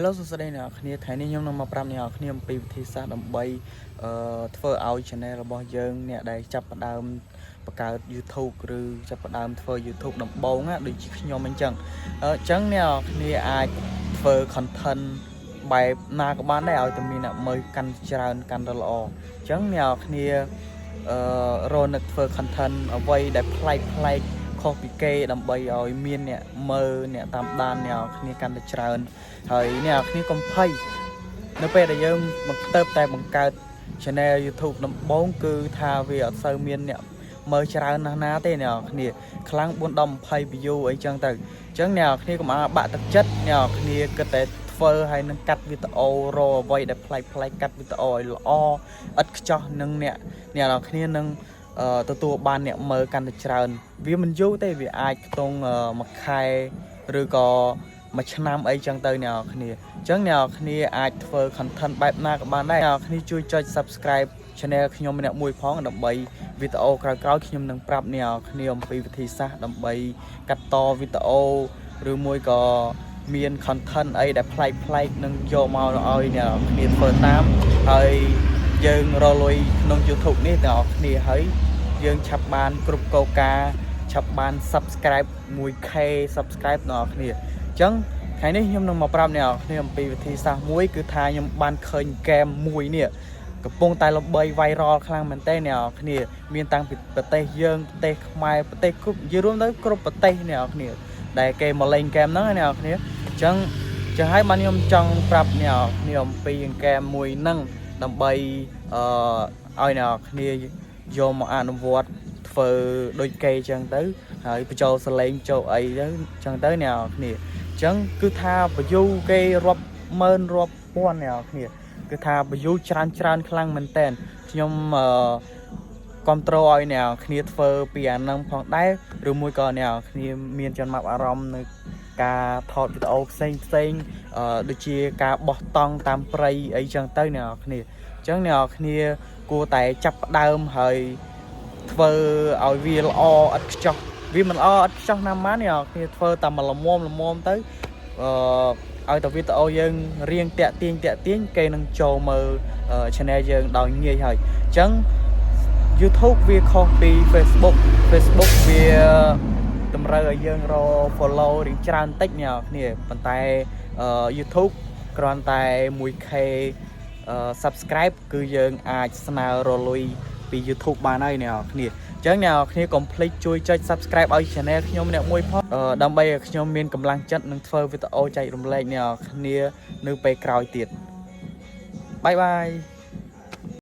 Hello សួស្តីអ្នកគ្នាថ្ងៃនេះខ្ញុំនឹងមកប្រាប់អ្នកគ្នាអំពីវិធីសាស្ត្រដើម្បីធ្វើឲ្យ channel របស់យើងអ្នកដែលចាប់ផ្ដើមបង្កើត YouTube ឬចាប់ផ្ដើមធ្វើ YouTube ដំបូងណាដូចជាខ្ញុំអញ្ចឹងអ្នកគ្នាអាចធ្វើ content បែបណាក៏បានដែរឲ្យតែមានអ្នកមើលកាន់ច្រើនកាន់តែល្អអញ្ចឹងអ្នកគ្នារកនឹកធ្វើ content អ្វីដែលប្លែកខុសពីគេដើម្បីឲ្យមានអ្នកមើលអ្នកតាមដានអ្នកគ្នាកាន់តែច្រើនហើយអ្នកគ្នាកុំភ័យនៅពេលដែលយើងតែបង្កើត channel YouTube ដំបូងគឺថាវាអត់សូវមានអ្នកមើលច្រើនណាស់ទេអ្នកគ្នាខ្លាំង4ដល់20 view អីចឹងទៅអញ្ចឹងអ្នកគ្នាកុំអាបាក់ទឹកចិត្តអ្នកគ្នាគិតតែធ្វើហើយនឹងកាត់វីដេអូរកអ្វីដែលប្លែកកាត់វីដេអូឲ្យល្អឥតខ្ចោះនឹងអ្នកគ្នានឹងទទួលបានអ្នកមើលកាន់តែច្រើនវាមិនយូរទេវាអាចខ្ទង់មួយខែឬក៏មួយឆ្នាំអីចឹងទៅអ្នកគ្នាអញ្ចឹងអ្នកគ្នាអាចធ្វើ content បែបណាក៏បានដែរអ្នកគ្នាជួយចុច subscribe channel ខ្ញុំម្នាក់មួយផងដើម្បីវីដេអូក្រោយៗខ្ញុំនឹងប្រាប់អ្នកគ្នាអំពីវិធីសាស្ត្រដើម្បីកាត់តវីដេអូឬមួយក៏មាន content អីដែលប្លែកនឹងយកមកឲ្យអ្នកគ្នាធ្វើតាមហើយយើងរកលុយក្នុង YouTube នេះអ្នកគ្នាហើយយើងឆាប់បានគ្រប់កោកាឆាប់បាន subscribe 1k subscribe អ្នកគ្នាអញ្ចឹងថ្ងៃនេះខ្ញុំនឹងមកប្រាប់អ្នកគ្នាអំពីវិធីសាស្ត្រមួយគឺថាខ្ញុំបានឃើញហ្គេមមួយនេះកំពុងតែល្បី viral ខ្លាំងមែនតើអ្នកគ្នាមានតាំងពីប្រទេសយើងប្រទេសខ្មែរប្រទេសគ្រប់និយាយរួមទៅគ្រប់ប្រទេសអ្នកគ្នាដែលគេមកលេងហ្គេមហ្នឹងអ្នកគ្នាអញ្ចឹងហើយបានខ្ញុំចង់ប្រាប់អ្នកគ្នាអំពីហ្គេមមួយហ្នឹងដើម្បីឲ្យអ្នកគ្នាយកមកអនុវត្តធ្វើដូចគេអញ្ចឹងទៅហើយបញ្ចូលសលេងចូលអីទៅអញ្ចឹងទៅអ្នកគ្នាអញ្ចឹងគឺថា view គេរាប់ម៉ឺនរាប់ពាន់អ្នកគ្នាគឺថា view ច្រើនខ្លាំងមែនតើខ្ញុំគ្រប់ត្រូលឲ្យអ្នកគ្នាធ្វើពីអាហ្នឹងផងដែរឬមួយក៏អ្នកគ្នាមានចំណាប់អារម្មណ៍នៅការថតវីដេអូផ្សេងដូចជាការបោះតង់តាមព្រៃអីចឹងទៅអ្នកគ្នាអញ្ចឹងអ្នកគ្នាគួរតែចាប់ផ្ដើមហើយធ្វើឲ្យវាល្អឥតខ្ចោះវាមិនល្អឥតខ្ចោះណាស់ម៉ានអ្នកគ្នាធ្វើតែល្មមទៅឲ្យតែវីដេអូយើងរៀងតាក់ទាញគេនឹងចូលមើល channel យើងដោយងាយហើយអញ្ចឹង YouTube វាខុសពី Facebook វាតម្រូវឲ្យយើងរក follow រៀងច្រើនតិចអ្នកគ្នាប៉ុន្តែ YouTube គ្រាន់តែ 1k subscribe គឺយើងអាចស្នើរលុយពី YouTube បានហើយអ្នកគ្នាអញ្ចឹងអ្នកគ្នាកុំភ្លេចជួយចុច subscribe ឲ្យ channel ខ្ញុំម្នាក់មួយផងដើម្បីឲ្យខ្ញុំមានកម្លាំងចិត្តនឹងធ្វើវីដេអូចែករំលែកអ្នកគ្នានៅពេលក្រោយទៀតបាយ